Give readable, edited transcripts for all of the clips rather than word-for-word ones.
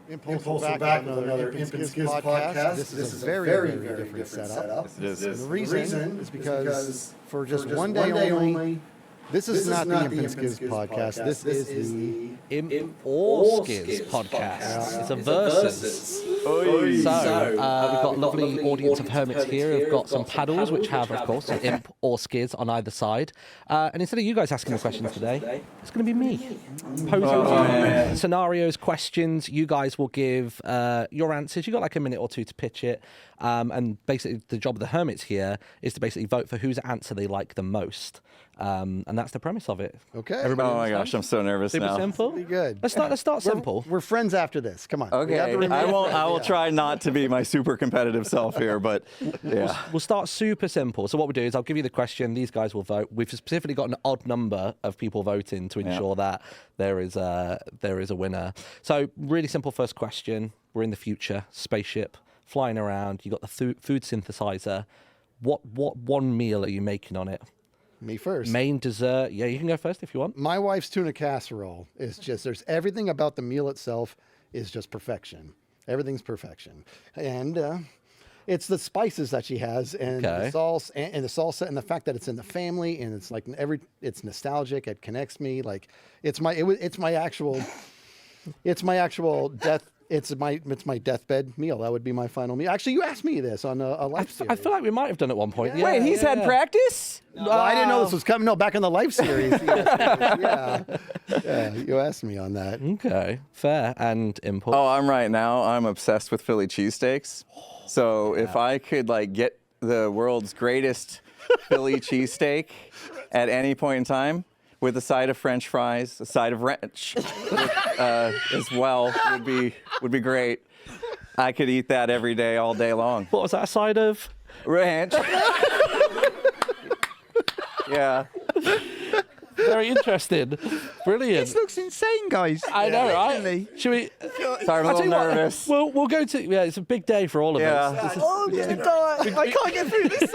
Impulse, we're back with another Imp and Skizz podcast. This is a very, very different setup. The reason is because for just one day only, this is not the Imp and Skizz podcast. This is the Imp or Skizz Podcast. It's a versus. So, we've got a lovely audience of hermits here. We've got some paddles, which have, of course, an Imp or Skizz on either side. And instead of you guys asking the questions today, it's going to be me. Posing scenarios, questions. You guys will give your answers. You've got like a minute or two to pitch it. And basically, the job of the hermits here is to basically vote for whose answer they like the most. And that's the premise of it. Okay. Everybody oh my gosh, I'm so nervous Super now. simple. Pretty good. Let's start simple. We're friends after this. Come on. Okay. I will try not to be my super competitive self here, but yeah. We'll start super simple. So what we'll do is I'll give you the question. These guys will vote. We've specifically got an odd number of people voting to ensure that there is a winner. So really simple first question. We're in the future. Spaceship flying around. You got the food synthesizer. What one meal are you making on it? Me first. Main, dessert. Yeah, you can go first if you want. My wife's tuna casserole is just, there's everything about the meal itself is just perfection. Everything's perfection. And it's the spices that she has and the sauce and the salsa and the fact that it's in the family and it's like it's nostalgic. It connects me. Like it's my actual death. It's my deathbed meal. That would be my final meal. Actually, you asked me this on a live series. I feel like we might have done it at one point. Yeah. Wait, he's had practice? No, I didn't know this was coming. No, back in the live series. Yeah, you asked me on that. Okay, fair. And impulse. Oh, I'm right now. I'm obsessed with Philly cheesesteaks. So if I could like get the world's greatest Philly cheesesteak at any point in time, with a side of French fries, a side of ranch as well would be great. I could eat that every day, all day long. What was that side of? Ranch. Yeah. Very interesting. Brilliant. This looks insane, guys. I know, right? Should we? Sorry, I'm a little nervous. We'll go to. Yeah, it's a big day for all of us. Oh, I can't get through this.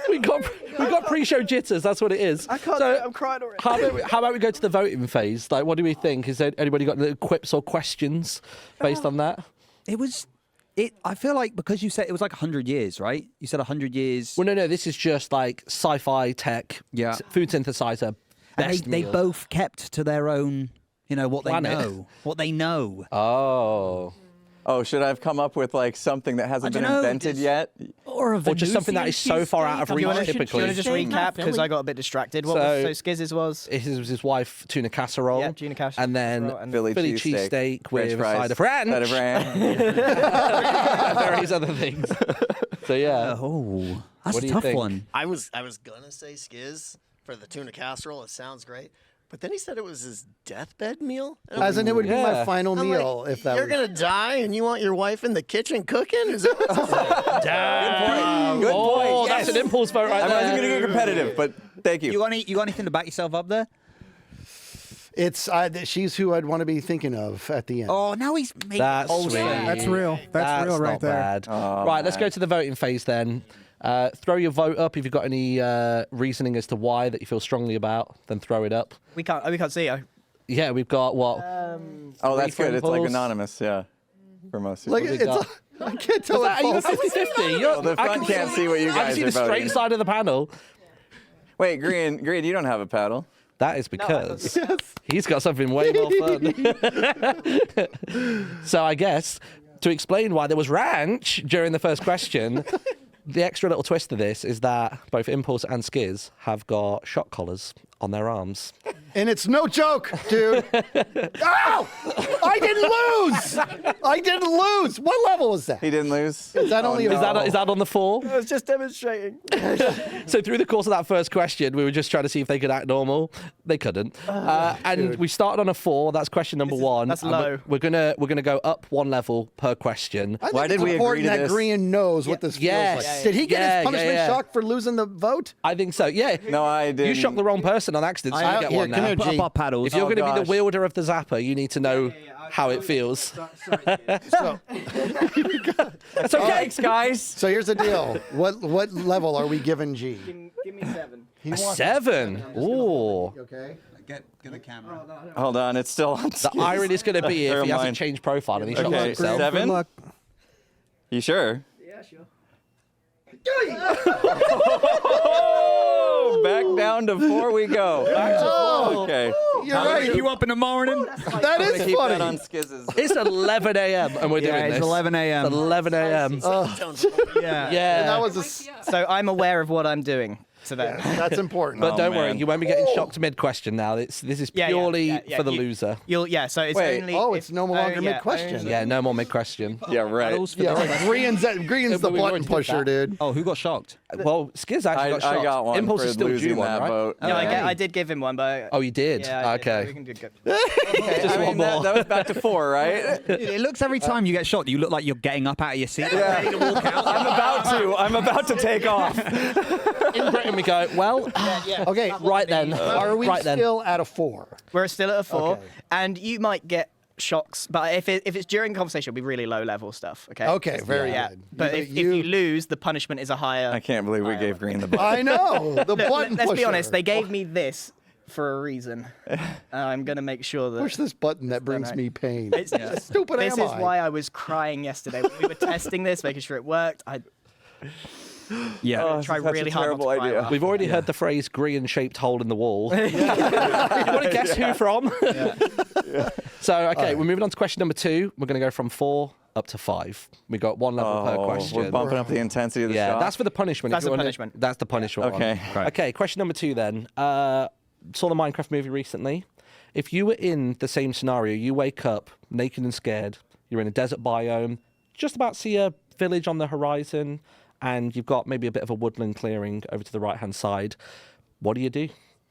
We got pre-show jitters. That's what it is. I can't. So, I'm crying already. How about we go to the voting phase? Like, what do we think? Is there anybody got any quips or questions based on that? I feel like because you said it was like 100 years, right? You said 100 years. Well, no. This is just like sci-fi tech. Yeah. Food synthesizer. And Best they meal. both kept to their own. You know what Planet. they know. What they know. Oh, should I have come up with like something that hasn't been invented yet? Or just something that is so far out of reach typically. Do you want to just recap because I got a bit distracted? What was Skizz's was? His was his wife tuna casserole. Yeah, tuna casserole. And then Philly cheesesteak with fries, a side of ranch. Various other things. So yeah. Oh, that's What do a you tough think? one. I was gonna say Skizz for the tuna casserole. It sounds great, but then he said it was his deathbed meal. And As in, it would be my final I'm meal like, if that you're was. gonna die and you want your wife in the kitchen cooking? Is that what's Good point. That's an impulse vote right I wasn't there. going to get competitive, but thank you. You got anything to back yourself up there? It's she's who I'd want to be thinking of at the end. Oh, now he's making That's whole sweet. sense. That's real. That's real right not there. Bad. Oh, right, let's go to the voting phase then. Throw your vote up if you've got any reasoning as to why that you feel strongly about. Then throw it up. We can't see it. Yeah, we've got what? Oh, that's good. It's like Impulse. anonymous, yeah, for most people. Like I can't tell. Are you It's 50-50? Well, the front can't see what you I can guys see are the straight voting. side of the panel. Wait, Grian, you don't have a paddle. That is because he's got something way more fun. So I guess to explain why there was ranch during the first question, the extra little twist to this is that both Impulse and Skizz have got shock collars on their arms. And it's no joke, dude. Ow! I didn't lose. What level was that? He didn't lose. Is that only? Is that on the 4? I was just demonstrating. So through the course of that first question, we were just trying to see if they could act normal. They couldn't, and we started on a 4. That's question number 1. That's and low. We're gonna go up 1 level per question. I think Why did it's we agree important to that this? Grian knows what this Yes. feels like. Did he get his punishment yeah. shock for losing the vote? I think so. Yeah. No, I didn't. You shocked the wrong person on accident, so you get one now. Put up our paddles. If you're going to be gosh. the wielder of the zapper, you need to know how it feels. So, It's okay. Thanks, guys. so here's the deal. What level are we giving G? Give me 7. He wants 7. Ooh. Okay. Get the camera. Hold on, it's still on. The irony is going to be if Never he hasn't mind. changed profile and he shocks Okay, himself. 7. You sure? Yeah, sure. Oh, back down to 4 we go. Back to 4. Okay. You're I'll right. wake you up in the morning. That is Keep funny. that on Skizz's. It's 11 a.m. and we're doing Yeah, this. it's 11 a.m. It's 11 a.m. Yeah. Yeah. That was So I'm aware of what I'm doing today. that's important. But don't worry, man. you won't be getting shocked mid-question now. This is purely for the loser. So it's Wait, only. it's no longer mid-question. Yeah, no more mid-question. Yeah, right. Yeah, right. Grian's the but we button already did pusher, that. dude. Oh, who got shocked? Well, Skizz actually got shocked. I got one Impulse for is still losing due one, that right? vote. No, Yeah. I did give him one, but. Oh, you did? Yeah, I did. Okay. We can do good. Okay, Just I one mean, more. that was back to 4, right? It looks every time you get shocked, you look like you're getting up out of your seat, ready to walk out. I'm about to take off. In Britain, we go, well, Okay, right then. are we right then. still at a 4? We're still at a 4, Okay. and you might get shocks, but if it's during conversation, it'll be really low level stuff. Okay. Okay, very Yeah. good. But if you lose, the punishment is a higher. I can't believe we gave Green the button. I know the button Let's be pusher. honest. They gave me this for a reason. I'm gonna make sure that. Push this button that brings right. me pain. It's just- Stupid This am is I? why I was crying yesterday. When we were testing this, making sure it worked. I Yeah. Oh, try that's really a hard not to terrible cry. idea. laugh. We've already heard the phrase Grian-shaped hole in the wall. You want to guess who from? So, okay, we're moving on to question number 2. We're going to go from 4 up to 5. We got 1 level per question. We're bumping up the intensity of the Yeah, shot. that's for the punishment. That's if you the wanna- punishment. That's the punishment. Okay. One. Right. Okay. Question number 2 then. Saw the Minecraft movie recently. If you were in the same scenario, you wake up naked and scared. You're in a desert biome. Just about see a village on the horizon, and you've got maybe a bit of a woodland clearing over to the right-hand side. What do?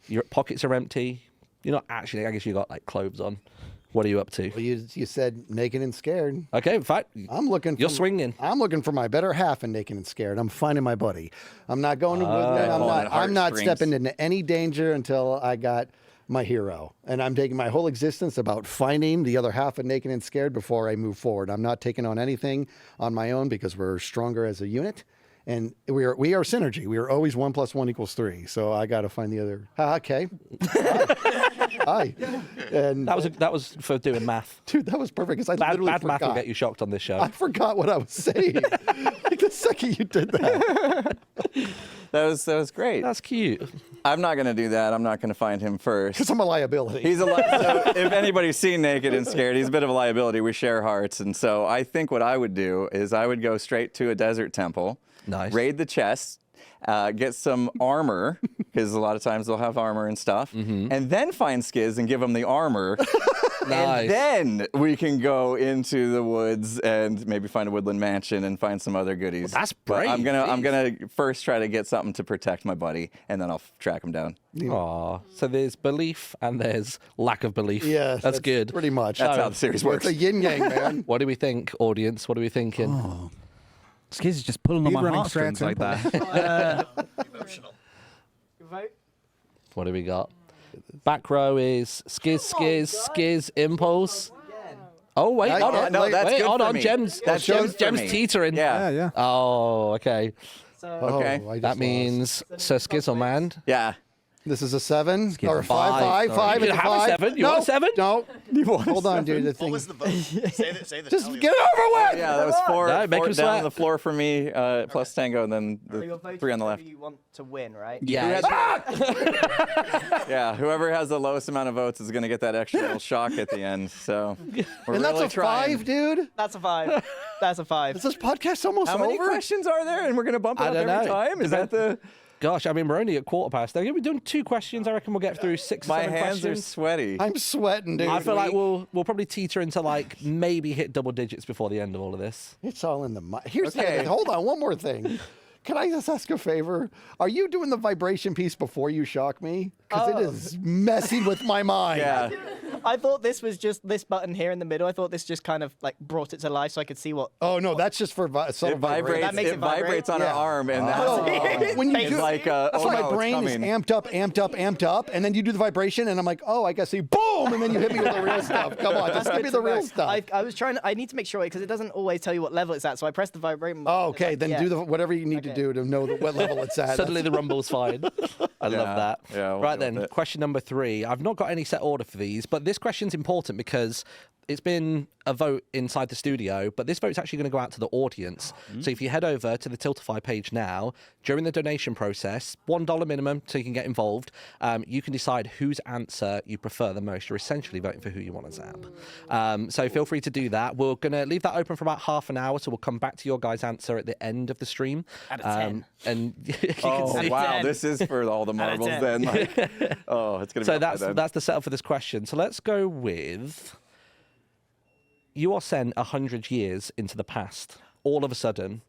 Your pockets are empty. You're not actually. I guess you got like clothes on. What are you up to? Well, you said naked and scared. Okay, in fact, I'm looking. You're for, swinging. I'm looking for my better half in naked and scared. I'm finding my buddy. I'm not going to woodland. Pulling at I'm not heartstrings. stepping into any danger until I got my hero. And I'm taking my whole existence about finding the other half of naked and scared before I move forward. I'm not taking on anything on my own because we're stronger as a unit. And we are synergy. We are always 1 + 1 = 3. So I got to find the other. Okay. Hi. And That was for doing math. dude, that was perfect because I Bad literally math will forgot. get you shocked on this show. I forgot what I was saying. Like the second you did that. That was great. That's cute. I'm not gonna do that. I'm not gonna find him first. Because I'm a liability. He's a so if anybody's seen Naked and Scared, he's a bit of a liability. We share hearts, and so I think what I would do is I would go straight to a desert temple, Nice. raid the chest, get some armor because a lot of times they'll have armor and stuff, and then find Skizz and give him the armor. Nice. And then we can go into the woods and maybe find a woodland mansion and find some other goodies. Well, that's But I'm brave. gonna first try to get something to protect my buddy, and then I'll track him down. Aw. So there's belief and there's lack of belief. Yeah, That's good. Pretty much. That's how the series It's works. a yin yang, man. What do we think, audience? What are we thinking? Skizz is just pulling on Keep my running heartstrings straight like simple. that. Emotional. What do we got? Back row is Skizz, Impulse. Oh, wait, hold on. No, that's wait, good hold for on. me. Gems, That's Gems, good for me. teetering. Yeah. Yeah. Oh, okay. Okay. Oh, I just That lost. means Sir Skizzleman. Yeah. This is a 7 or a 5. Five. 5. You It's a can have a 5. 7. You no, want a 7? No. Hold on, dude. The What thing. was the vote? Say the Just tally. get over with. Yeah, that was 4, No, make four him down on sweat. the floor for me, plus Tango, and then the 3 on the left. You want to win, right? Yeah. Yeah, whoever has the lowest amount of votes is going to get that extra little shock at the end. So we're And that's really a trying. 5, dude. That's a 5. That's a 5. Is this podcast almost How many over? questions are there? And we're going to bump it I up don't every know. time? Is that the... Gosh, I mean, we're only at 1:15. They're going to be doing 2 questions. I reckon we'll get through 6 or My 7 hands are questions. sweaty. I'm sweating, dude. I feel like we'll probably teeter into like maybe hit double digits before the end of all of this. It's all in the mind. Here's the Okay. thing. Hold on, one more thing. Can I just ask a favor? Are you doing the vibration piece before you shock me? Because it is messing with my mind. Yeah. I thought this was just this button here in the middle. I thought this just kind of like brought it to life so I could see what. Oh no, that's just for subtle It vibrates. That makes It it vibrate? vibrates on an arm, and that's When you it's do, like that's oh why no, my it's brain is coming. amped up, and then you do the vibration, and I'm like, oh, I guess see, boom, and then you hit me with the real stuff. Come on, just give me the real stuff. I was trying. I need to make sure because it doesn't always tell you what level it's at. So I pressed the vibrate. Oh, okay, then do whatever you need to do to know what level it's at. Suddenly the rumble's fine. I love that. Yeah, we'll right go with then, it. question number 3. I've not got any set order for these, but this question's important because it's been a vote inside the studio, but this vote's actually going to go out to the audience. So if you head over to the Tiltify page now, during the donation process, $1 minimum so you can get involved, you can decide whose answer you prefer the most. You're essentially voting for who you want to zap. So feel free to do that. We're going to leave that open for about half an hour, so we'll come back to your guys' answer at the end of the stream. Out of 10. And you can Oh see. wow, 10. this is for all the Out of marbles 10. then. Like, oh, it's gonna be. So up by then. that's the setup for this question. So let's go with, you are sent 100 years into the past. All of a sudden,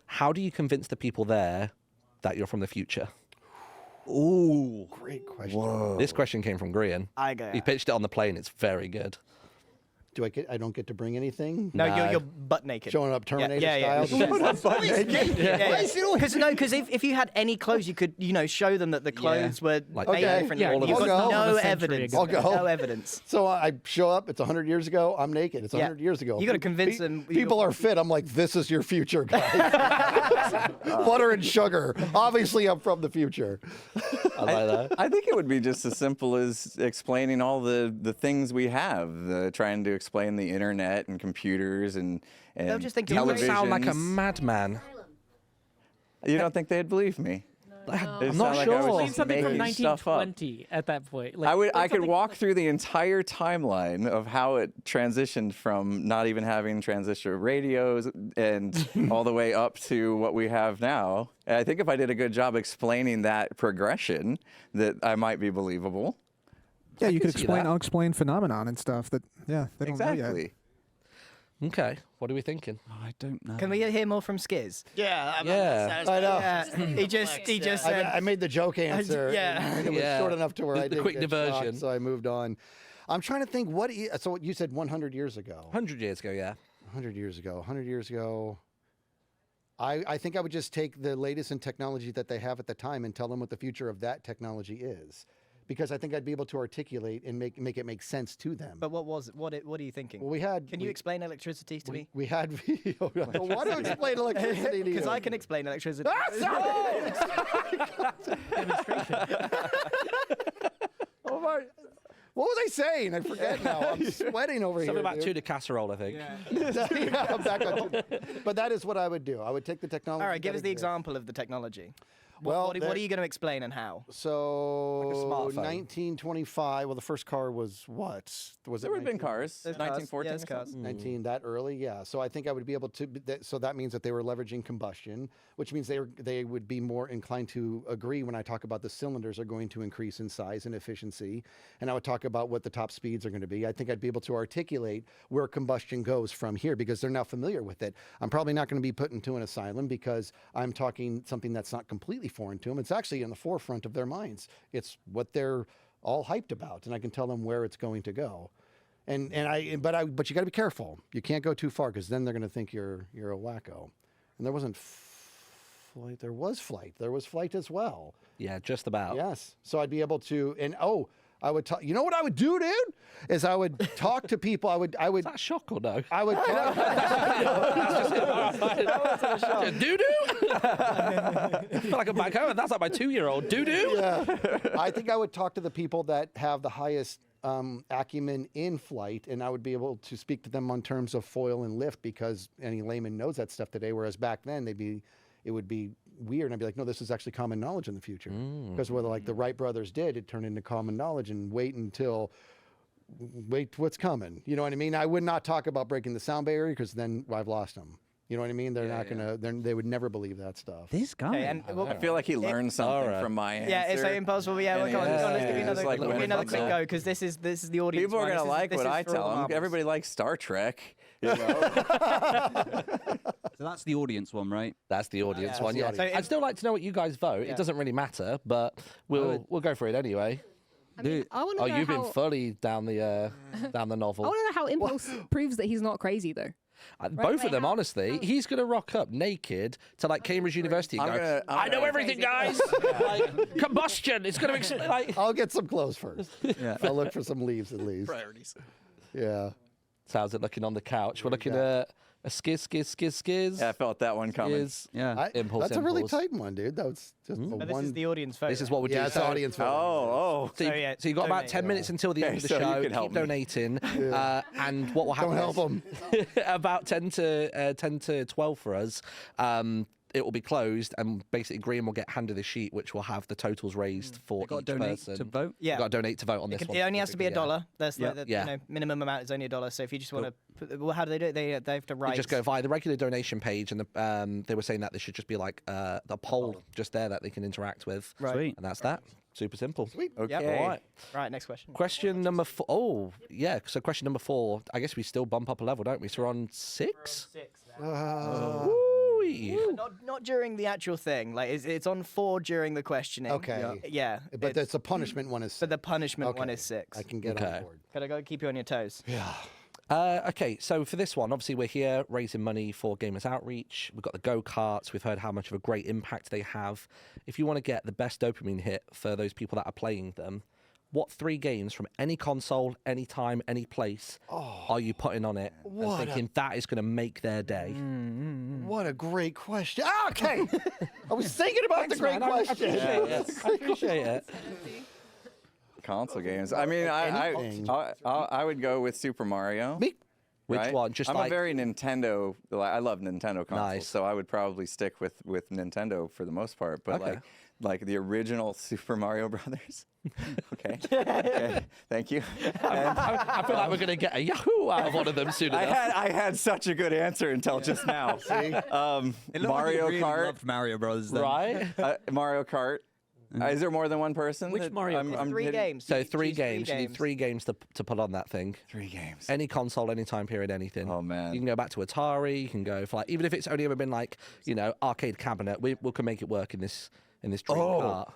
how do you convince the people there that you're from the future? Ooh, great question. This question came from Grian. I go. He pitched it on the plane. It's very good. Do I don't get to bring anything? No, No. you're butt naked. Showing up Terminator yeah. style. Because you had any clothes, you could show show them that the clothes were Like- made Okay. differently. Yeah, You've I'll got go. no Century evidence. ago. I'll go. No evidence. So I show up. It's 100 years ago. I'm naked. It's 100 years ago. You gotta convince them- People are fit. I'm like, this is your future, guys. Butter and sugar. Obviously, I'm from the future. I like that. I think it would be just as simple as explaining all the things we have, trying to explain the internet and computers and They'll just think you're You would sound like a televisions. madman. You don't think they'd believe me? I'm not sound like I was sure. just Explain something from making stuff up. 1920 at that point. Like, I could something walk like- through the entire timeline of how it transitioned from not even having transistor radios and all the way up to what we have now. And I think if I did a good job explaining that progression, that I might be believable. Yeah, you could see explain that. unexplained phenomenon and stuff that, yeah, they don't know yet. Exactly. Okay, what are we thinking? I don't know. Can we hear more from Skizz? Yeah, I'm Yeah. satisfied. I know. Yeah, he just said. I made the joke answer. yeah. and it was Yeah. short enough to where The I didn't quick get shocked, diversion. so I moved on. I'm trying to think so you said 100 years ago. 100 years ago, yeah. 100 years ago. 100 years ago. I think I would just take the latest in technology that they have at the time and tell them what the future of that technology is. Because I think I'd be able to articulate and make it make sense to them. But what was it? What are you thinking? Well, we had. Can you explain electricity to me? We had video. Why do you explain electricity to you? Because I can explain electricity. Oh my! What was I saying? I forget now. I'm sweating over Something here. about dude. tuna casserole, I think. Yeah, I'm back on. But that is what I would do. I would take the technology. All right, give that us the exists. example of the technology. Well, what are you going to explain and how? So Like a smartphone. 1925. Well, the first car was what? Was There it would have been 19 cars. There's cars. 1914. Yeah, there's cars. 19 that early, yeah. So I think I would be able to. So that means that they were leveraging combustion, which means they would be more inclined to agree when I talk about the cylinders are going to increase in size and efficiency, and I would talk about what the top speeds are going to be. I think I'd be able to articulate where combustion goes from here because they're now familiar with it. I'm probably not going to be put into an asylum because I'm talking something that's not completely foreign to them. It's actually in the forefront of their minds. It's what they're all hyped about, and I can tell them where it's going to go. But you got to be careful. You can't go too far because then they're going to think you're a wacko. And there wasn't flight. There was flight. There was flight as well. Yeah, just about. Yes. So I'd be able to. And I would talk. You know what I would do, dude? Is I would talk to people. I would. Is that a shock or no? I would talk. Doo doo. I feel like I'm back home. That's like my 2-year-old. Doo doo. Yeah. I think I would talk to the people that have the highest acumen in flight, and I would be able to speak to them on terms of foil and lift because any layman knows that stuff today. Whereas back then, it would be weird. And I'd be like, no, this is actually common knowledge in the future. Because what like the Wright brothers did, it turned into common knowledge and wait what's coming. You know what I mean? I would not talk about breaking the sound barrier because then I've lost them. You know what I mean? They're not going to, they would never believe that stuff. This guy. Okay, and I feel like he learned something Alright. from my answer. yeah, it's like impossible. Yeah, well, come on, let's give me It's like give me winning another the quick bet. go because this is the audience. People are one. gonna This is- like this what is I for all tell the them. marbles. Everybody likes Star Trek. You know? So that's the audience one, right? That's the audience one. the Yeah. audience. I'd still like to know what you guys vote. It doesn't really matter, but we'll go for it anyway. I mean, I want to Oh, know you've how, been fully down the novel. I want to know how Impulse proves that he's not crazy, though. Both Like, of them, how- honestly. how- He's going to rock up naked to like Cambridge University and go, I know everything, guys. Like, combustion. It's going to like. I'll get some clothes first. I'll look for some leaves at least. Priorities. Yeah. So how's it looking on the couch? We're looking at a skizz. Yeah, I felt that one coming. Skizz. Yeah. Impulse, That's a really impulse. tight one, dude. That was just the But one. this is the audience vote. This is what we do. yeah, it's So- audience vote. Oh, So, yeah, so you've got about donate. 10 minutes until the end of the so you show. can Keep help me. donating. And what will happen Don't help is- them. about 10 to 12 for us. It will be closed, and basically Grian will get handed a sheet which will have the totals raised for Got to each donate person. to vote. Yeah. You've got to donate to vote on this It one. only has to be specifically, $1. That's Yeah. like the Yeah. minimum amount is only $1. So if you just want to, well, how do they do it? They have to You write. just go via the regular donation page, and they were saying that there should just be like a poll just there that they can interact with. Right. Sweet. And that's that. Super simple. Sweet. okay. Yep. All right. Right. Next question. Question number 4. Oh, yeah. So question number 4. I guess we still bump up a level, don't we? So we're on 6? Ooh. Not during the actual thing. Like it's on 4 during the questioning. Okay. Yeah. But that's a punishment one is. But the punishment one Okay. is 6. I can get Okay. on board. Gotta go keep you on your toes. Okay, so for this one, obviously we're here raising money for Gamers Outreach. We've got the go-karts. We've heard how much of a great impact they have. If you want to get the best dopamine hit for those people that are playing them, what 3 games from any console, any time, any place are you putting on it and thinking that is going to make their day? What a great question. Ah, okay. I was thinking about the great man. I question. I appreciate it. Console games. I mean, Anything. I would go with Super Mario. Me? Which right? one? Just I'm like a very Nintendo. I love Nintendo consoles, Nice. so I would probably stick with Nintendo for the most part. But Okay. like the original Super Mario Brothers. Okay. Okay. Thank you. And I feel like we're going to get a Yahoo out of one of them soon enough. I had such a good answer until just now. It looked Mario like you really Kart. loved Mario Brothers. Then. Right? Mario Kart. Is there more than one person? Which that Mario I'm Kart? 3 hitting? games. So You 3 choose games. You need 3 games to put on that thing. 3 games. Any console, any time period, anything. Oh, man. You can go back to Atari. You can go for like, even if it's only ever been like, arcade cabinet, we can make it work in this dream cart.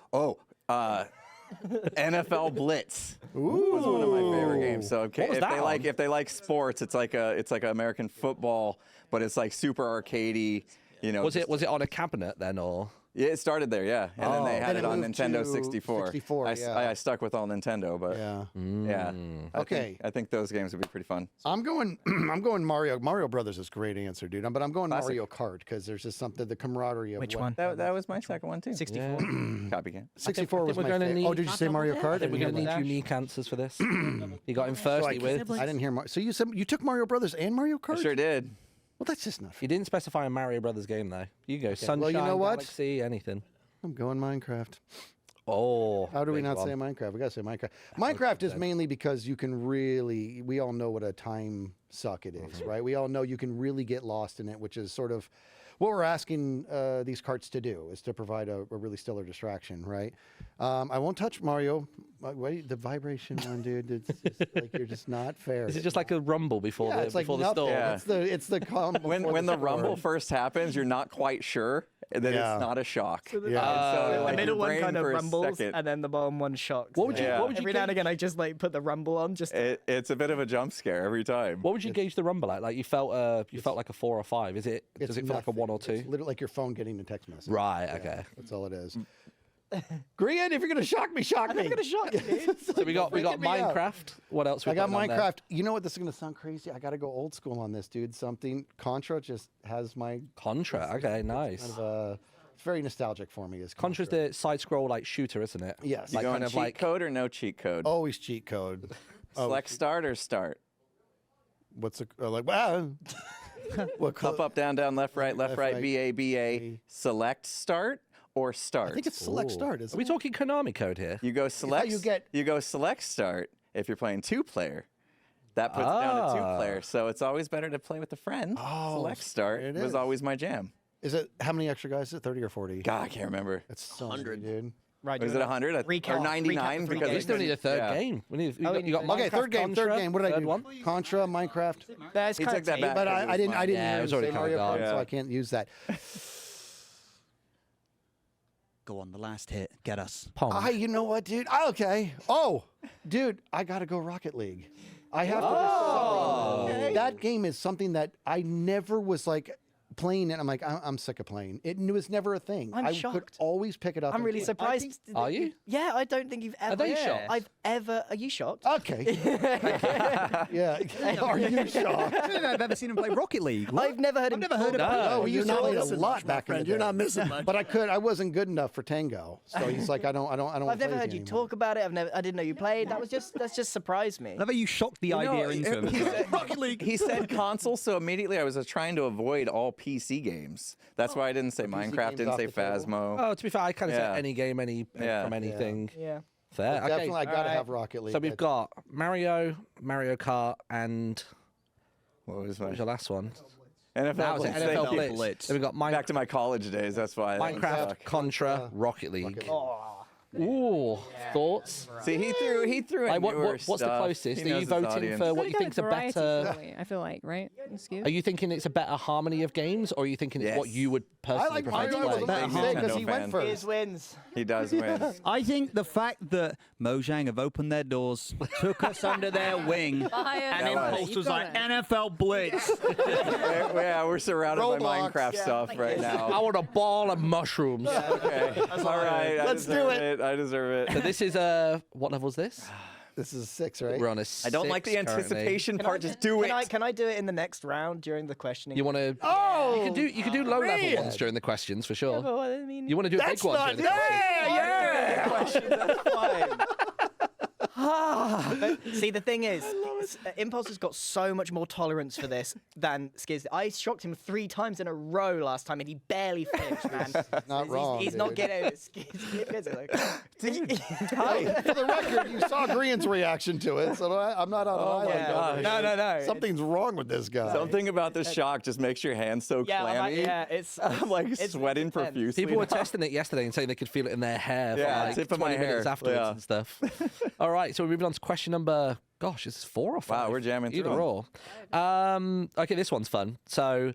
NFL Blitz was one of my favorite games. So What was that on? if they like sports, it's like American football, but it's like super arcadey. Was it on a cabinet then, or? Yeah, it started there, yeah, and then they had Then it it on moved Nintendo to 64. 64, yeah. I stuck with all Nintendo, but Yeah. yeah. Okay. I think those games would be pretty fun. I'm going Mario. Mario Brothers is a great answer, dude. But I'm going Classic. Mario Kart because there's just something, the camaraderie of Which what- one? That was my second one too. 64. Copycat. 64 was we're my gonna favorite. need- Oh, did you say Mario Kart? I think we're going to didn't hear need unique answers for this. You got him firstly with. I didn't hear. So you said you took Mario Brothers and Mario Kart? I sure did. Well, that's just not fair. You didn't specify a Mario Brothers game though. You go Sunshine, Well, you know what? Galaxy, anything. I'm going Minecraft. Oh. How do we big not one. say Minecraft? We gotta say Minecraft. Minecraft is mainly because you can really. We all know what a time suck it is, right? We all know you can really get lost in it, which is sort of what we're asking these carts to do, is to provide a really stellar distraction, right? I won't touch Mario. Wait, the vibration one, dude. It's just like you're just not fair. Is it just like a rumble before Yeah, the it's like before the nothing. storm? It's the calm. When the rumble first happens, you're not quite sure that Yeah. it's not a shock. Yeah. And so, The like, middle your one brain kind of for a rumbles, second- and then the bottom one shocks. What would you? Yeah. What would you? Every now and gauge- again, I just like put the rumble on. Just It's a bit of a jump scare every time. What would you gauge the rumble at? Like you felt like a 4 or 5. Does it feel like a 1 or 2? It's literally like your phone getting a text message. Right. Yeah, Okay. that's all it is. Grian, if you're gonna shock me, shock me. I'm gonna shock you, dude. So we got freaking me out. Minecraft. What else? I we got putting on there? Minecraft. You know what? This is gonna sound crazy. I gotta go old school on this, dude. Something Contra just has my Contra. Okay. Nice. kind of it's very nostalgic for me. Is Contra's the side scroll like shooter, isn't it? Yes. You Like going kind of cheat like code or no cheat code? always cheat code. Select start or start? What's a like? Wow. What Up, up, down, down, left, right, Left, right, B, A, B, A. Select start or start? I think it's select start. Are we talking Konami code here? You go select. you go select start if you're playing 2-player. That puts it down to 2-player. So it's always better to play with a friend. Select start it was is. always my jam. Is it how many extra guys? Is it 30 or 40? God, I can't remember. It's so 100. many, dude. Right. Was do it you wanna 100 recap- or 99? recap the three Because We games? still need a third Yeah. game. We need. Oh, You got Okay, Minecraft, third game. Contra, Third game. What did I third do? one? Contra, Minecraft. That's He took correct. that back. But because I didn't. I didn't Yeah, it hear was him already say Mario kinda Kart, gone. so Yeah. I can't use that. Go on, the last hit. Get us. Pong. You know what, dude? Okay. Oh, dude, I gotta go Rocket League. I have to. That game is something that I never was like playing it. I'm like, I'm sick of playing. It was never a thing. I'm I shocked. could always pick it up. I'm and really play it. surprised. Are you? Yeah, I don't think you've ever. they shocked? I've ever. Are you shocked? Okay. Yeah. Are you shocked? I don't think I've ever seen him play Rocket League. What? I've never heard him. never heard of No. Oh, we used to play it a lot back in the day. You're not missing much. But I wasn't good enough for Tango. So he's like, I don't. I've never heard you talk about it. I didn't know you played. That's just surprised me. I love how you shocked the idea into him. Rocket League. He said console, so immediately I was trying to avoid all PC games. That's why I didn't say Minecraft, games didn't off say the table. Phasmo. Oh, to be fair, I kind of Yeah. say any game, Yeah. from anything. Yeah. Fair. Okay. Definitely, I gotta Alright. have Rocket League. So we've got Mario Kart, and What was what was my your last one? NFL? That was it, Blitz. NFL Thank you. Blitz. Then we got Back to my college days. That's why. that one Minecraft, sucked. Contra, Rocket League. Oh. Ooh, thoughts? See, he threw in Like, newer what's the stuff. closest? He Are you knows his voting audience. for what Gotta you go think's a variety, better? really, I feel like, right? Skizz? Are you thinking it's a better harmony of games, or are you thinking it's what Yes. you would personally I like prefer Mario. to I was play? about to Big say because Nintendo he went fan. first. His wins. He does win. I think the fact that Mojang have opened their doors, took us under their wing, and Impulse was like, NFL Blitz. We're surrounded by Roblox. Minecraft stuff right I now. want a ball of mushrooms. Okay. All right. Let's do it. I deserve So it. this is what level is this? This is 6, right? We're on a I don't like the 6 currently. anticipation part. Just do it. Can I do it in the next round during the questioning? You want to? Oh, you can do low level ones during the questions for sure. Well, I mean, You want to do a big one during the questions? That's fine. See, the thing is, Impulse has got so much more tolerance for this than Skizz. I shocked him 3 times in a row last time, and he barely flinched, man. Not wrong, He's not dude. getting it. Skizz is like, Hey, for the record, you saw Grian's reaction to it, so I'm not on an island. over No, here. no, no. Something's wrong with this guy. Something about this shock just makes your hands so Yeah, clammy. it's I'm like it's sweating intense. profusely. People were now. testing it yesterday and saying they could feel it in their hair Yeah, for like tip of my 20 minutes hair. afterwards Yeah. and stuff. All right, so we're moving on to question number. Gosh, is this 4 or 5? Wow, we're jamming Either through 'em. or. Okay, this one's fun. So,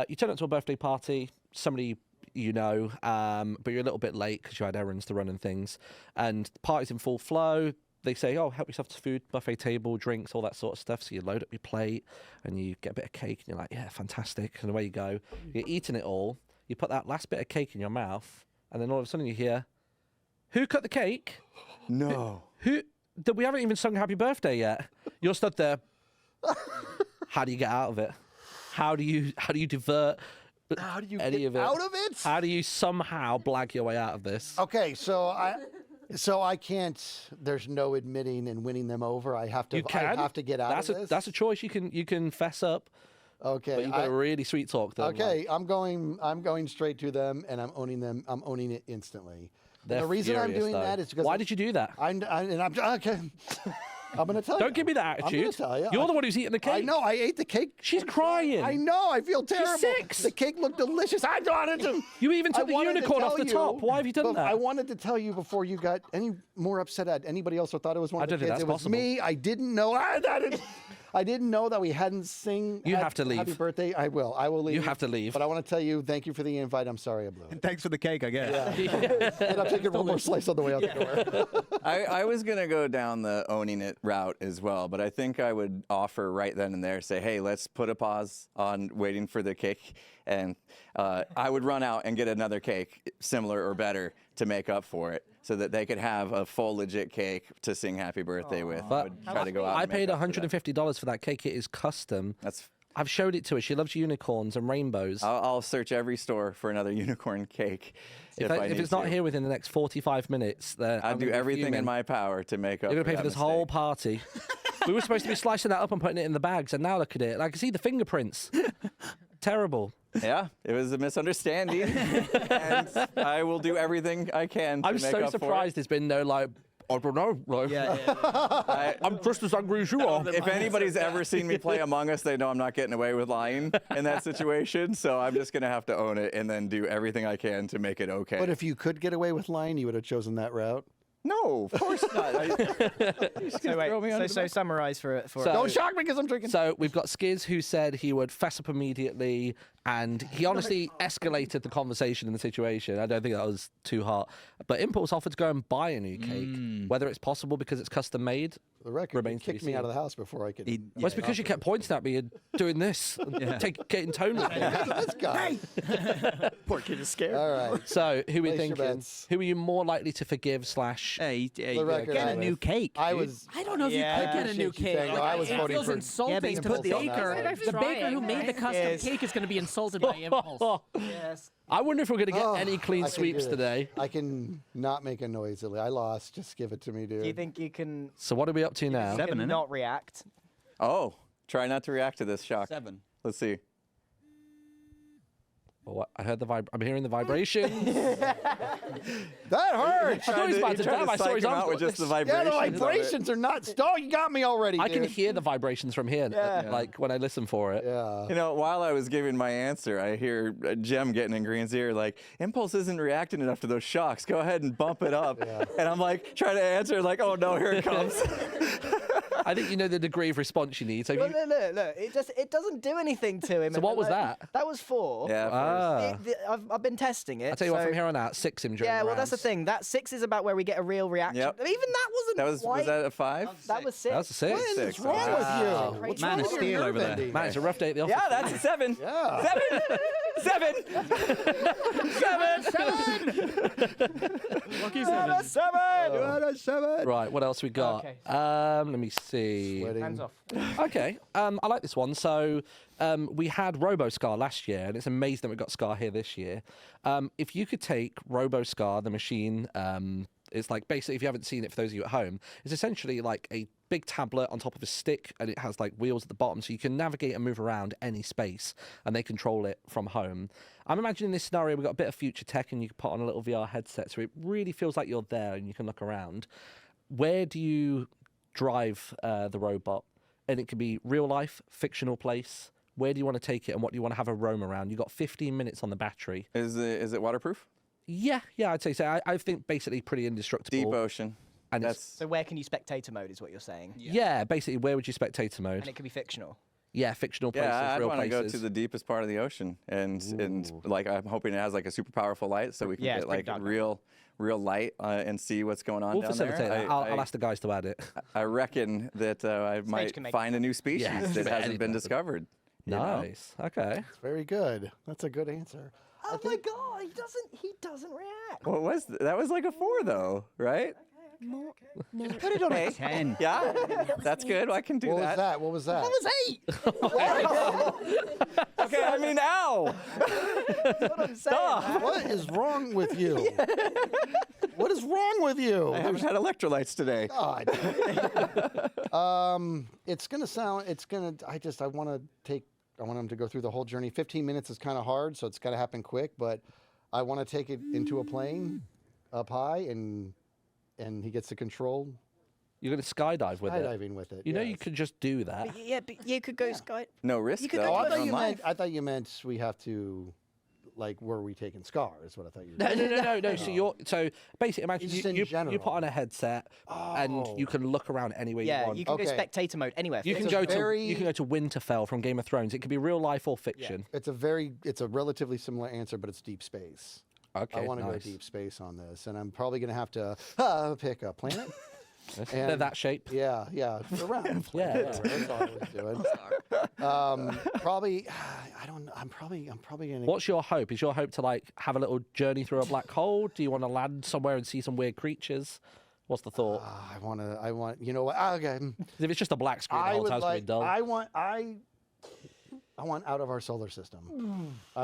you turn up to a birthday party. Somebody you know, but you're a little bit late because you had errands to run and things. And the party's in full flow. They say, oh, help yourself to food, buffet table, drinks, all that sort of stuff. So you load up your plate and you get a bit of cake and you're like, yeah, fantastic. And away you go. You're eating it all. You put that last bit of cake in your mouth. And then all of a sudden you hear, who cut the cake? No. Who? We haven't even sung happy birthday yet. You're stood there. How do you get out of it? How do you divert How do you any get of it? out of it? How do you somehow blag your way out of this? Okay, so I can't. There's no admitting and winning them over. I have to. You can. I have to get out That's of this. That's a choice. You can fess up, Okay. but you've got to really sweet talk them. Okay, I'm going straight to them, and I'm owning them. I'm owning it instantly. They're the reason I'm furious, doing though. that is because Why did you do that? I'm okay. I'm going to tell you. Don't give me that I'm going attitude. to tell you. You're the one who's eating the cake. I know. I ate the cake. She's crying. I know. I feel terrible. 6. The cake looked delicious. I wanted to. You even I took the wanted to unicorn off tell the you, top. Why have you done but that? I wanted to tell you before you got any more upset at anybody else or thought it was one I of the don't think kids. that's It was possible. me. I didn't know. I didn't know that we hadn't sing. You have to leave. Happy birthday. I will. I will leave. You have to leave. But I want to tell you, thank you for the invite. I'm sorry I blew it. Thanks for the cake, I guess. And I'm taking one more slice on the way out the door. I was going to go down the owning it route as well, but I think I would offer right then and there, say, hey, let's put a pause on waiting for the cake. And I would run out and get another cake, similar or better, to make up for it, so that they could have a full legit cake to sing happy birthday with. I But would try to go out I and make paid up for that. $150 for that cake. It is custom. That's. I've showed it to her. She loves unicorns and rainbows. I'll search every store for another unicorn cake. If I need it's not to. here within the next 45 minutes, then I'll do everything in my power to make up. You're going to pay that for this whole mistake. party. We were supposed to be slicing that up and putting it in the bags, and now look at it. I can see the fingerprints. Terrible. Yeah, it was a misunderstanding, and I will do everything I can to I'm make so up for it. surprised there's been no, like, I don't know. Like, I'm just as angry as you are. If anybody's ever seen me play Among Us, they know I'm not getting away with lying in that situation. So I'm just going to have to own it and then do everything I can to make it okay. But if you could get away with lying, you would have chosen that route. No, of course not. So summarize for Don't shock me because I'm drinking. So we've got Skizz, who said he would fess up immediately, and he honestly escalated the conversation in the situation. I don't think that was too hot. But Impulse offered to go and buy a new cake. Whether it's possible because it's custom made, the record remains to be kicked me seen. out of the house before I could. Well, it's because you kept pointing at me and doing this, and getting tone with me. This guy. Poor kid is scared. All right. So who are we Place your thinking? bets. Who are you more likely to forgive / Hey, record, get I a was- new cake. I dude. was. I don't know if you Yeah. could get a new Shaky cake. thing. I was it voting feels for insulting but you to put the baker. The baker who made the custom Yes. cake is going to be insulted by Impulse. Yes. I wonder if we're going to get any I clean can do sweeps this. today. I can not make a noise, Illy. I lost. Just give it to me, dude. Do you think you can, So what are we up to now? Seven, innit? not react? Oh, try not to react to this shock. 7. Let's see. Oh, I heard I'm hearing the vibrations. That hurts. I thought he was about to die. I saw his psych him arms out with like just the this. Yeah, vibrations. the vibrations are not. Oh, you got me already. I can dude. hear the vibrations from here, like when I listen for it. Yeah. You know, while I was giving my answer, I hear Jem getting in Grian's ear like, Impulse isn't reacting enough to those shocks. Go ahead and bump it up. And I'm like, trying to answer, like, oh no, here it comes. I think you know the degree of response you need. So, if you, Look. It doesn't do anything to him. So what was that? That was 4. Yeah. I've been testing it. I'll tell you what, so- from here on out, 6 him during Yeah, the well, that's the rounds. thing. That 6 is about where we get a real reaction. Yep. Even that wasn't Was quite. that a 5? That was 6. That was a 6. What is 6. wrong with you? What's Man wrong of with your steel over nerve there. ending? Man, it's a rough day at the office. Yeah, that's a 7. Yeah. 7. 7. Right, what else we got? Okay. Let me see. Sweating. Hands off. Okay, I like this one. So we had RoboScar last year, and it's amazing that we got Scar here this year. If you could take RoboScar, the machine, it's like basically, if you haven't seen it, for those of you at home, it's essentially like a big tablet on top of a stick, and it has like wheels at the bottom, so you can navigate and move around any space, and they control it from home. I'm imagining this scenario, we've got a bit of future tech, and you can put on a little VR headset, so it really feels like you're there, and you can look around. Where do you drive the robot? And it can be real life, fictional place. Where do you want to take it, and what do you want to have a roam around? You've got 15 minutes on the battery. Is it waterproof? Yeah, I'd say so. I think basically pretty indestructible. Deep ocean. And That's So where can you spectator mode is what you're saying. yeah, basically, where would you spectator mode? And it could be fictional. Yeah, fictional places, I'd real want to places. go to the deepest part of the ocean, and like I'm hoping it has like a super powerful light, so we can Yeah, it's get pretty like dark. real light and see what's going on We'll down facilitate there. that. I'll ask the guys to add it. I reckon that I might can make find a new species Yeah, that hasn't anything been happen. discovered. you know? Nice. Okay. Very good. That's a good answer. Oh my god, he doesn't react. What was that? Was like a 4 though, right? Put it on a 10. Yeah, that's good. I can do What was that. that? What was that? Okay, I mean, ow! What I'm saying. What is wrong with you? What is wrong with you? I haven't had electrolytes today. God. It's gonna sound. It's gonna. I want to take. I want him to go through the whole journey. 15 minutes is kind of hard, so it's got to happen quick. But I want to take it into a plane up high, and he gets to control You're going to skydive with it. skydiving with it. You know you yes. could just do that. But you could go sky. No risk You could though. go Oh, I to thought on you life. meant. I thought you meant we have to, like, were we taking Scar? Is what I thought you. No. So basically, imagine Just in you general. put on a headset and you can look around anywhere you Yeah, want. you can go Okay. spectator mode anywhere. You can It's go a very- to Winterfell from Game of Thrones. It could be real life or fiction. It's a relatively similar answer, but it's deep space. Okay, I want to go nice. deep space on this, and I'm probably going to have to pick a planet. They're And- that shape. Yeah, around. Yeah. That's all I was doing. Probably, I don't know. I'm probably going to. What's your hope? Is your hope to like have a little journey through a black hole? Do you want to land somewhere and see some weird creatures? What's the thought? I want. You know what? Okay. 'Cause if it's just a black screen, the I whole would time's gonna be like. dull. I want out of our solar system. I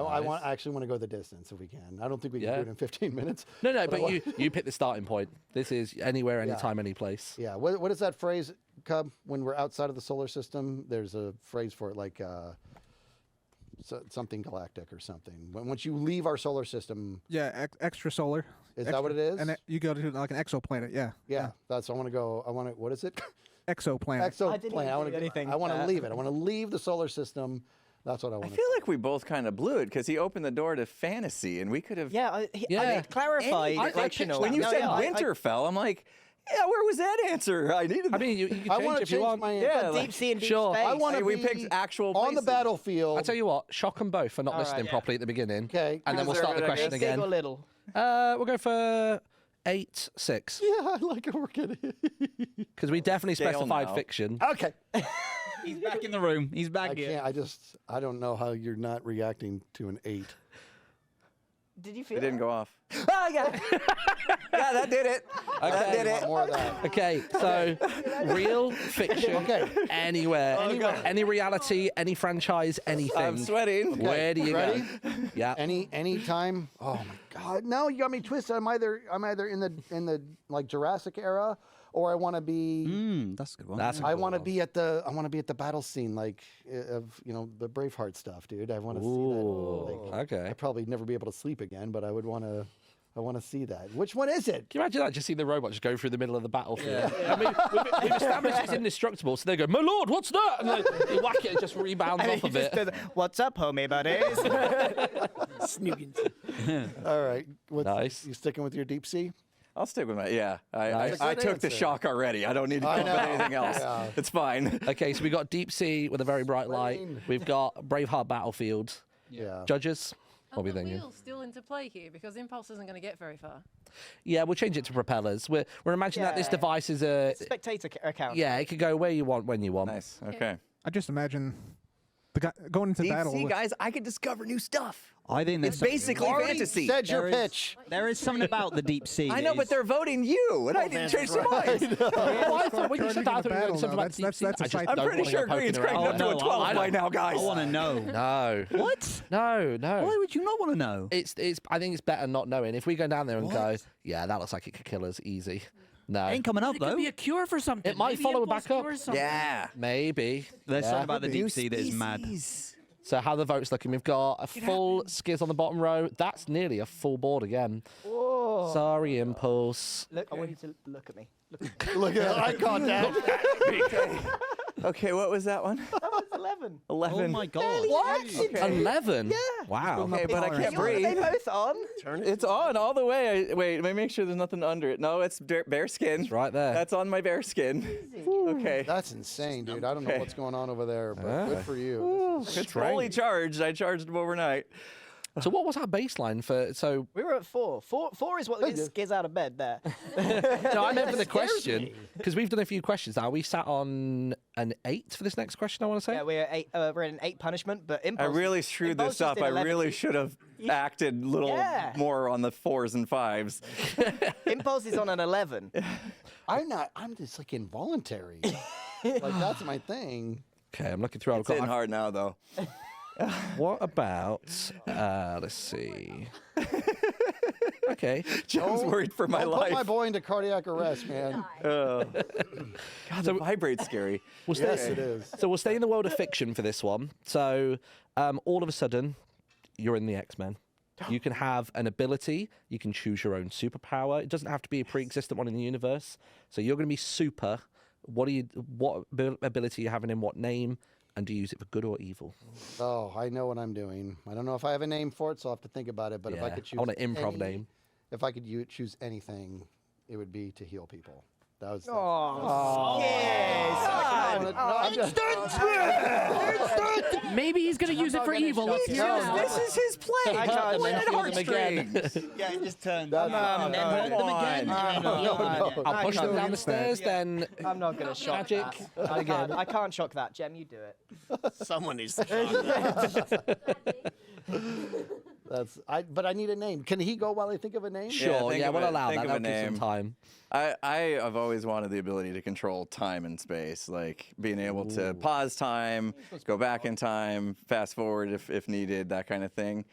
actually want to go the distance if we can. I don't think we can Yeah. do it in 15 minutes. No, I but want- you pick the starting point. This is anywhere, anytime, any place. Yeah. What is that phrase, Cub? When we're outside of the solar system, there's a phrase for it, like something galactic or something. Once you leave our solar system, Yeah, extra solar. is that what it is? And you go to like an exoplanet. Yeah. yeah. That's. I want to go. What is it? Exoplanet. I didn't Exoplanet. I want do anything to. I want to bad. leave it. I want to leave the solar system. That's what I I want. feel like we both kind of blew it because he opened the door to fantasy, and we could have. Yeah, I clarified. When you said Winterfell, I'm like, yeah, where was that answer? I needed. I mean, you can I change want to if you change want. my Yeah, answer. deep sea and deep Sure. space. I want to we be picked actual on places. the battlefield. I'll tell you what, shock them both for not listening properly at the beginning. Okay. And then we'll start the question Big again. or little? We'll go for 8, 6. Yeah, I like it. We're good. Because we definitely Scale specified now. fiction. Okay. He's back in the room. He's back I here. can't. I don't know how you're not reacting to an 8. Did you feel It didn't go off. Oh, yeah. Yeah, that did it. That did it. More of that. Okay, so real, fiction, Okay. anywhere, any reality, any franchise, anything. I'm sweating. Where do you Ready? go? Yeah. Any time. Oh my God! Now you got me twisted. I'm either in the like Jurassic era, or I want to be. That's a good one. That's a I cool want to one. be at the battle scene, like of the Braveheart stuff, dude. I want to see that. Like, okay. I'd probably never be able to sleep again, but I would want to. I want to see that. Which one is it? Can you imagine that? Just see the robot just go through the middle of the battlefield. I mean, we've established it's indestructible, so they go, "My lord, what's that?" And like, you whack it, it just rebounds off of it. What's up, homie buddies? All right. Nice. You sticking with your deep sea? I'll stick with my. Yeah, Nice. I took the answer. shock already. I don't need to I think about know. anything else. Yeah. It's fine. Okay, so we've got Deep Sea with a very bright light. Rain. We've got Braveheart Battlefield. Yeah. Judges, what are we the thinking? wheel's still into play here because Impulse isn't going to get very far. Yeah, we'll change it to propellers. We're imagining that this Yeah. device is a. Spectator account. Yeah, it could go where you want, when you want. Nice. Okay. I just imagine the guy going into Deep battle. sea, with- guys, I could discover new stuff. I think It's basically fantasy. Said your There is- pitch. There is something about the deep sea. I know, but they're voting you, and I didn't change their mind. Well, I thought when you Turning said that, I into thought you were battle, doing something though. about Deep That's Sea. a I just fight. don't I'm pretty want sure to go Green's poking cranked around. up to a 12 by now, guys. I want to know. No. What? No, no. Why would you not want to know? It's. I think it's better not knowing. If we go down there and go, yeah, that looks like it could kill us easy. No. Ain't coming up It could though. be a cure for something. It might Maybe follow Impulse back up. cures something. Yeah. Maybe. There's Yeah. something about the deep sea that is mad. So how the votes looking? We've got a full Skizz on the bottom row. That's nearly a full board again. Whoa. Sorry, Impulse. Look, I want you to look at me. Look at eye contact. Okay, what was that one? That was 11. 11. Oh my god. What? Okay. 11? Yeah. Wow. Okay, but I can't Are breathe. they both on? It's on all the way. Wait, let me make sure there's nothing under it. No, it's bare skin. It's right there. That's on my bare skin. Okay. That's insane, dude. I don't know Okay. what's going on over there, but good for you. It's fully charged. I charged them overnight. So what was our baseline for? So We were at 4. 4 is what gets Skizz out of bed there. no, I meant for the question because we've done a few questions now. We sat on an 8 for this next question. I want to say. Yeah, we're at 8. We're at an 8 punishment, but I Impulse. really screwed Impulse this just up. did I 11. really should have acted a little Yeah. more on the 4s and 5s. Impulse is on an 11. I'm just like involuntary. Like that's my thing. Okay, I'm looking through. I've It's in got. hard now, though. What about? Let's see. Okay. Joe's worried for my Don't life. put my boy into cardiac arrest, man. God, the vibrate's scary. We'll stay, Yes, it is. So we'll stay in the world of fiction for this one. So all of a sudden, you're in the X-Men. You can have an ability. You can choose your own superpower. It doesn't have to be a pre-existent one in the universe. So you're going to be super. What ability are you having in what name? And do you use it for good or evil? Oh, I know what I'm doing. I don't know if I have a name for it, so I'll have to think about it. But if I Yeah, could choose, I want an improv name. If I could choose anything, it would be to heal people. That was. Oh, Maybe he's going to use it for evil. Let's hear it now. This is his play. I can't Play then at feel them again. heartstrings. Yeah, it just turned. I'm Come on. I'll push them down the stairs, then not going to shock magic. that. I can't shock that. Jem, you do it. Someone needs to shock that. But I need a name. Can he go while I think of a name? Sure, think yeah, of we'll it. allow Think that. of a That'll give some name. time. I have always wanted the ability to control time and space, like being able to pause time, go back in time, fast forward if needed, that kind of thing.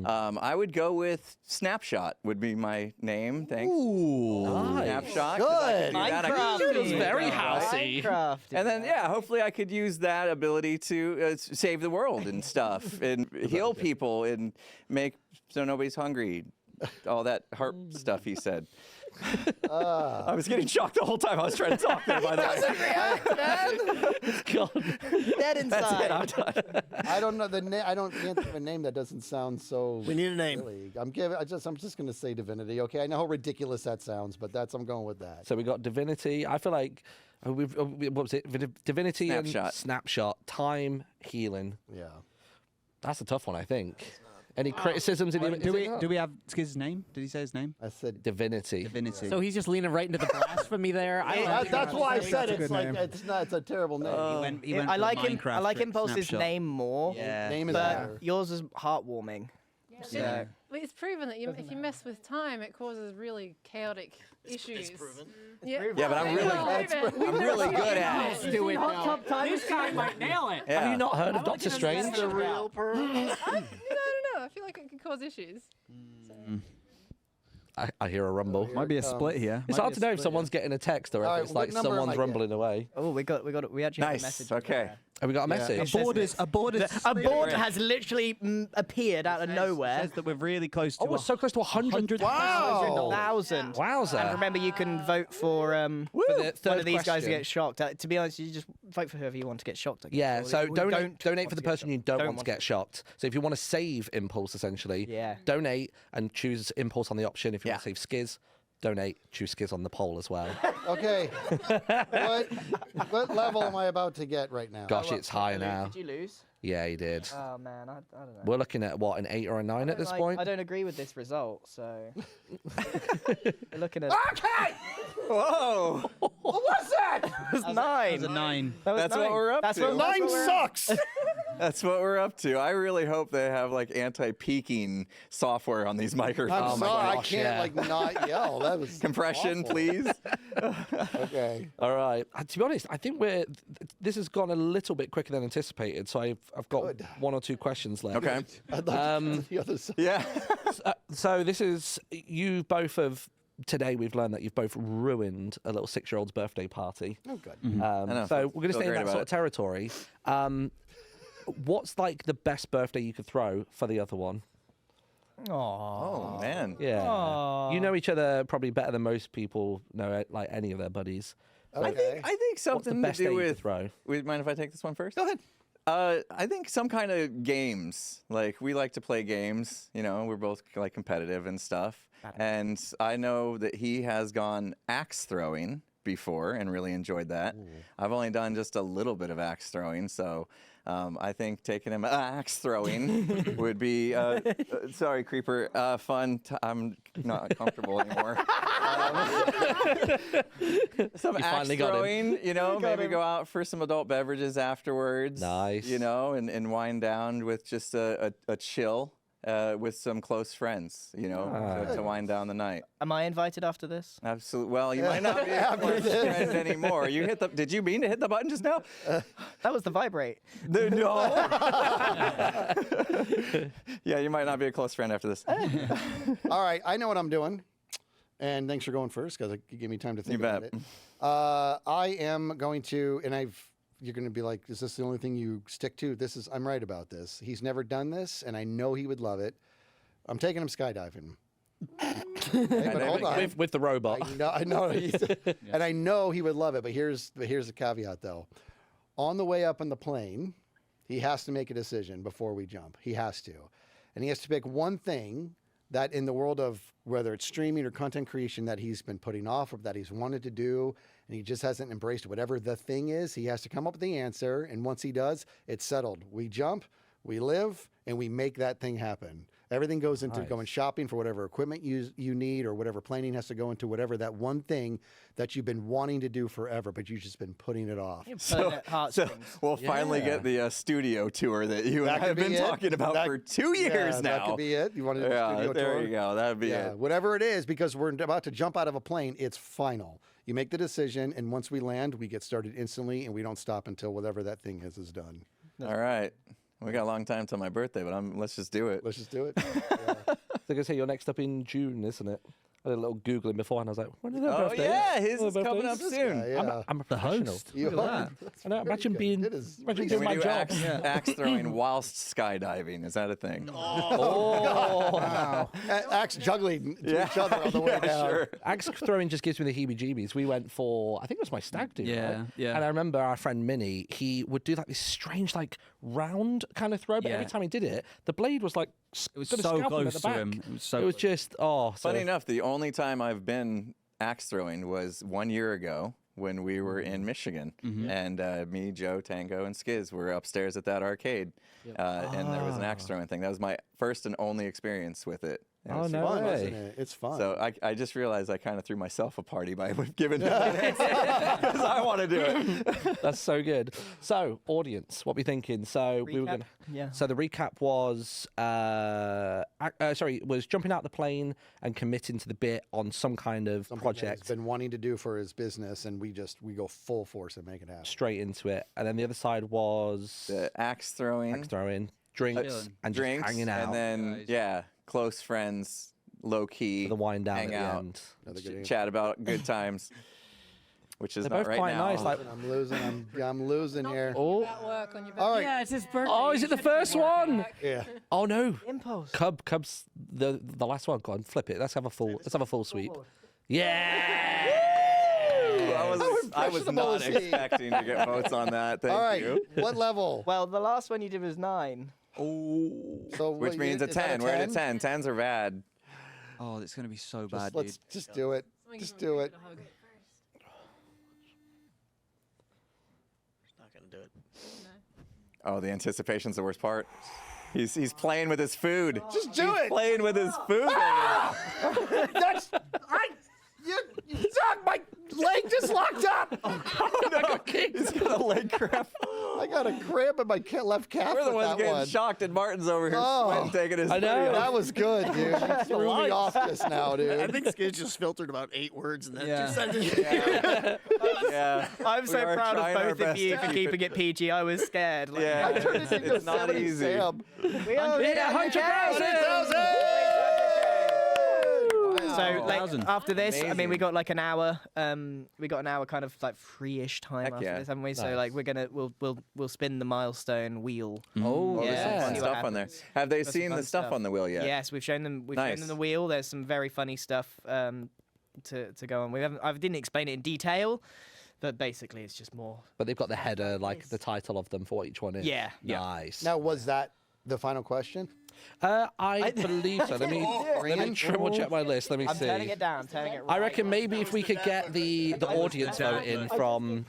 I would go with Snapshot would be my name. Thanks. Ooh, Snapshot. 'cause I Good. could do that. I could Minecraft. shoot 'em. It's very housey. Minecraft. And then, yeah, hopefully I could use that ability to save the world and stuff, and heal people, and make so nobody's hungry. All that harp stuff he said. I was getting shocked the whole time I was trying to talk there, by the way. React, man. God. Dead inside. I'm done. I don't know the name. Can't think of a name that doesn't sound so. We need a name. Silly. I'm just going to say Divinity. Okay, I know how ridiculous that sounds, but I'm going with that. So we got Divinity. I feel like what was it? Divinity Snapshot. and Snapshot. Time, healing. Yeah. That's a tough one, I think. Any criticisms? Do we have Skizz's name? Did he say his name? I said Divinity. Divinity. So he's just leaning right into the blasphemy there. I don't know. that's why I said That's a it's good like name. it's not. It's a terrible name. He went I for like the him. I Minecraft like trick, Impulse's Snapshot. name more. Yeah. Name is But better. yours is heartwarming. So. Well, it's proven that if you mess with time, it causes really chaotic issues. It's proven. Yeah, Yeah, but I'm really good at it. Do it now. This guy might nail it. Yeah. Have you not heard of Doctor Strange? The real person. I don't know. I feel like it can cause issues. I hear a rumble. Might be a split here. It's hard to know if someone's getting a text or if All right, it's what like number am someone's I rumbling away. Oh, we actually have a Nice. message. Okay. Have we got a message? A board has literally appeared out of nowhere. Says that we're really close to. Oh, we're so close to 100. Wow. 100,000. Wowza. And remember, you can vote for the one third of these guys to question. get shocked. To be honest, you just vote for whoever you want to get shocked. I guess. Yeah, Or so we donate for want the to get person you shocked. don't want to get shocked. So if you want to save Impulse, essentially, Yeah. donate and choose Impulse on the option. If you want to Yeah. save Skizz, donate, choose Skizz on the poll as well. Okay. what level am I about to get right now? Gosh, it's high now. Did you lose? Yeah, he did. Oh man, I don't know. We're looking at what, an 8 or a 9 at this point? I don't agree with this result, so we're looking at. Okay. Whoa. What was that? It was 9. It was a 9. That was That's 9. what we're up That's to. What, that's Mine what we're- sucks. That's what we're up to. I really hope they have like anti-peaking software on these microphones. I'm sorry, gosh, I can't yeah. like not yell. That was Compression, awful. please. Okay. All right. To be honest, I think this has gone a little bit quicker than anticipated. So I've got Good. 1 or 2 questions left. Okay. I'd like the other side. Yeah. So this is you both have. Today we've learned that you've both ruined a little 6-year-old's birthday party. Oh, good. I know, So we're going to feel stay in great that about sort of it. territory. What's like the best birthday you could throw for the other one? Oh man. Yeah. You know each other probably better than most people know like any of their buddies. Okay. I think something best to day do you could with. throw? Mind if I take this one first? Go ahead. I think some kind of games. Like we like to play games. You know, we're both like competitive and stuff. And I know that he has gone axe throwing before and really enjoyed that. I've only done just a little bit of axe throwing, so I think taking him axe throwing would be sorry, Creeper, fun. I'm not comfortable anymore. Some You axe finally got him. throwing, you know, maybe go out for some adult beverages afterwards. Nice. You know, and wind down with just a chill. With some close friends, you know, to wind down the night. Am I invited after this? Absolutely. Well, you might not be a close friend anymore. You hit the. Did you mean to hit the button just now? That was the vibrate. No. Yeah, you might not be a close friend after this. All right, I know what I'm doing. And thanks for going first because you gave me time to think You about bet. it. I am going to, and you're going to be like, is this the only thing you stick to? I'm right about this. He's never done this, and I know he would love it. I'm taking him skydiving. Hey, but hold on. With the robot. I know, and I know he would love it. But here's the caveat, though. On the way up in the plane, he has to make a decision before we jump. He has to, and he has to pick one thing that in the world of whether it's streaming or content creation that he's been putting off or that he's wanted to do, and he just hasn't embraced whatever the thing is. He has to come up with the answer, and once he does, it's settled. We jump, we live, and we make that thing happen. Everything goes into going shopping for whatever equipment you need or whatever planning has to go into whatever that one thing that you've been wanting to do forever, but you've just been putting it off. So we'll finally get the studio tour that you and I have been talking about for 2 years now. That could be it. You want to do a studio there tour? you go. That would be it. Whatever it is, because we're about to jump out of a plane, it's final. You make the decision, and once we land, we get started instantly, and we don't stop until whatever that thing is done. All right. We got a long time till my birthday, but let's just do it. Let's just do it. So I say you're next up in June, isn't it? I did a little Googling beforehand. I was like, when are their Oh, birthdays? yeah, his When are is their coming birthdays? up soon. Yeah. I'm a professional. You are. I know, imagine being, imagine Can doing we my do job. axe throwing whilst skydiving? Is that a thing? Oh. Wow. Axe juggling to each other on the way down. Sure. Axe throwing just gives me the heebie-jeebies. We went for, I think it was my stag do. Yeah, right? yeah. And I remember our friend Minnie, he would do like this strange, like round kind of throw, but every Yeah. time he did it, the blade was like It was gonna so scalp him at close the to back. him. It was so It was close. just Funny enough, the only time I've been axe throwing was 1 year ago when we were in Michigan, and me, Joe, Tango, and Skizz were upstairs at that arcade, and there was an axe throwing thing. That was my first and only experience with it. And it Oh, was no Fun, way. isn't it? It's fun. So I just realized I kind of threw myself a party by giving it because I want to do it. That's so good. So, audience, what we thinking? So we were Recap? gonna. Yeah. So the recap was, was jumping out the plane and committing to the bit on some kind of Something that project. he's been wanting to do for his business, and we go full force and make it happen. Straight into it, and then the other side was The axe throwing, axe throwing, drinks, Chilling. and drinks, just hanging out. and then close friends, low key, the wind down hang at the out, end. Another good answer. chat about good times, which is They're not both right quite now. nice. Like, I'm losing. I'm losing here. oh, At work on your All right. Yeah, it's his birthday. oh, is You it the shouldn't be first working. one? Yeah. Oh no, Impulse. Cub's the last one. Go on, flip it. Let's have a full sweep. Yeah. I was impressionable not is he? expecting to get votes on that. Thank All right. you. What level? Well, the last one you did was 9. So Which means a is that 10. We're at a 10. 10s are bad. Oh, it's going to be so Just, bad, let's dude. just do it. Just do it. Not gonna do it. Oh, the anticipation's the worst part. He's playing with his food. Just do it. Playing with his food. That's you suck. My leg just locked up. He's got a leg cramp. I got a cramp in my left calf. We're the with ones that getting one. shocked, and Martin's over here sweating, taking his I know. food. That was good, dude. You threw me off this now, I dude. think Skizz just filtered about 8 words in that Yeah. 2 sentences. Yeah. I'm so We are proud trying our of both of best you to for keep keeping it PG. I was scared. Like, Yeah. I turned it into It's not 70 easy. Sam. We all hit 100,000. So like, 1,000. after this, I mean, we Amazing. got like an hour. We got an hour kind of like free-ish time Heck after yeah. this, haven't we? So Nice. like we'll spin the milestone wheel. Oh, Oh, there's some Yeah. fun See what stuff on there. happens. Have they Got some seen fun the stuff stuff. on the wheel yet? Yes, we've shown them. We've shown Nice. them the wheel. There's some very funny stuff to go on. I didn't explain it in detail, but basically it's just more. But they've got the header, like the title of them for what each one is. Yeah, yeah. Nice. Now, was that the final question? I believe so. Let me triple check my list. Let me I'm see. turning it down. Turning it. I right reckon down. maybe if we could get the audience vote in from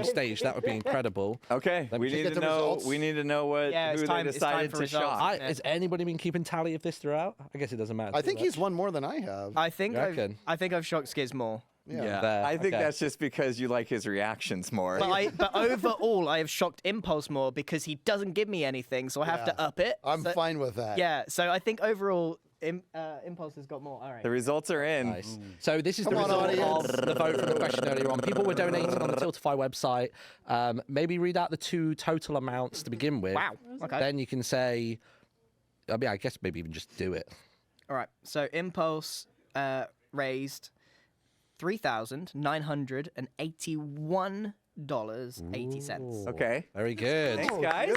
stage, that would be incredible. Okay. me We just need get to the know. results. We need to know what Yeah, it's who time- they it's time decided for to results. shock. Yeah. Has anybody been keeping tally of this throughout? I guess it doesn't matter. I too think much. he's won more than I have. I think You reckon? I've shocked Skizz more. Yeah. There, I think okay. that's just because you like his reactions more. But overall, I have shocked Impulse more because he doesn't give me anything, so I have to Yeah. up it. I'm So- fine with that. Yeah, so I think overall, Impulse has got more. All right. The results are in. Nice. So this is Come the on, result audience. of the vote from the question earlier on. People were donating on the Tiltify website. Maybe read out the 2 total amounts to begin with. Wow. Okay. Then you can say, I mean, I guess maybe even just do it. All right. So Impulse raised $3,981.80. Okay. Very good. Thanks, guys.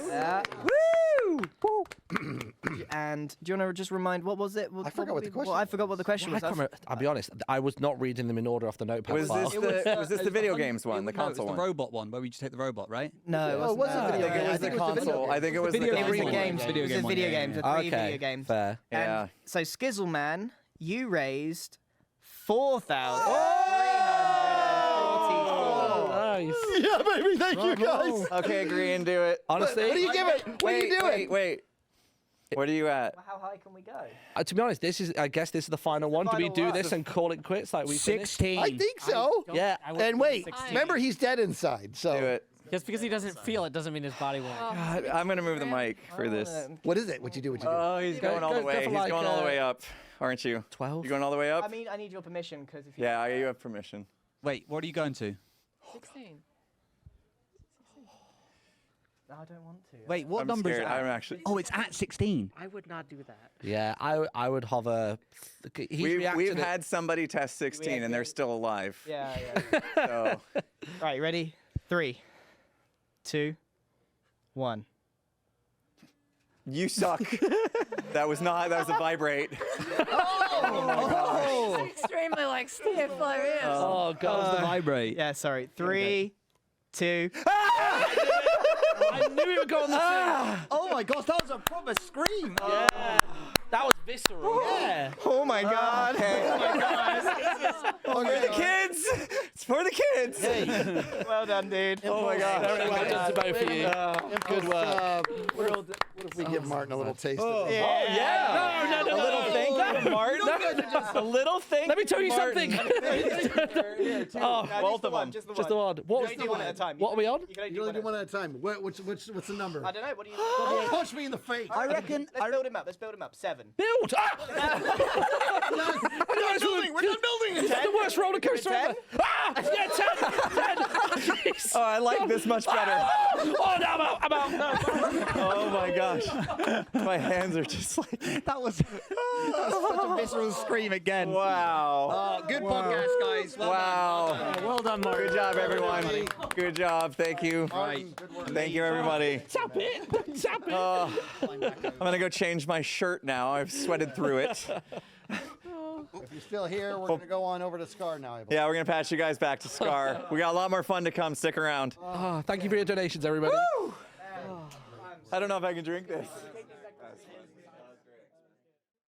And do you want to just remind what was it? I forgot what the question I forgot what the question I was. can't remember, I'll be honest, I was not reading them in order off the notepad Was file. this the video games one, the No, console it's one? the robot one where we just take the robot, right? No, it Oh, it wasn't. wasn't that. video I think it was I the think it was the console. I think it was the video It was the game games. one. It was the Video video game games. one, The yeah. three Okay, video games. fair. Yeah. And so Skizzleman, you raised 4,000. Nice. Yeah, baby. Thank you, guys. Okay, Grian, do it. Honestly, What do you give it? What are you doing? Wait. What are you at? How high can we go? to be honest, I guess this is the final one. Do we final do one. this and call it quits like we finished? 16. I think so. Yeah. And wait, remember he's dead inside. So Do it. Just because he doesn't feel it doesn't mean his body won't. God, I'm gonna move the mic for this. what is it? What you do? Oh, he's going all the go way. for He's like, going all the way up, aren't you? 12? You going all the way up? I mean, I need your permission because if you. Yeah, you have permission. Wait, what are you going to? 16. I don't want to. Wait, what I'm number is scared. it? I'm actually. Oh, it's at 16. I would not do that. Yeah, I would hover. We've had somebody test 16 and they're still alive. Yeah. So. Right, ready? 3, 2, 1. You suck. That was a vibrate. Oh, extremely like stiff like this. Oh god, That was the vibrate. Yeah, sorry. 3, 2. I knew we were going the same. Oh my gosh, that was a proper scream. Yeah, that was visceral. Yeah. Oh my god. Oh my god. For the kids. It's for the kids. Well done, dude. Oh my god. Well done to both of you. Good work. What if we give Martyn a little taste of this? Yeah. No. A little thank you to Martyn. A little thank. Let me tell you Martyn. something. Oh, both of them. Just just the one. What was You do one at a time. What are we on? You only do one at a time. What's the number? I don't know. What do you? Don't punch me in the face. I reckon. Let's build him up. Let's build him up. 7. Build! We're not building This is the worst roller coaster ever. Yeah, 10. Oh, I like this much better. Oh, no, I'm out. Oh my gosh. My hands are just like. That was such a visceral scream again. Wow. Good podcast, guys. Wow. Well done, Mark. Good job, everyone. Good job. Thank you. Right. Thank you, everybody. Tap it. Tap it. I'm going to go change my shirt now. I've sweated through it. If you're still here, we're going to go on over to Scar now. Yeah, we're going to pass you guys back to Scar. We got a lot more fun to come. Stick around. Thank you for your donations, everybody. I don't know if I can drink this.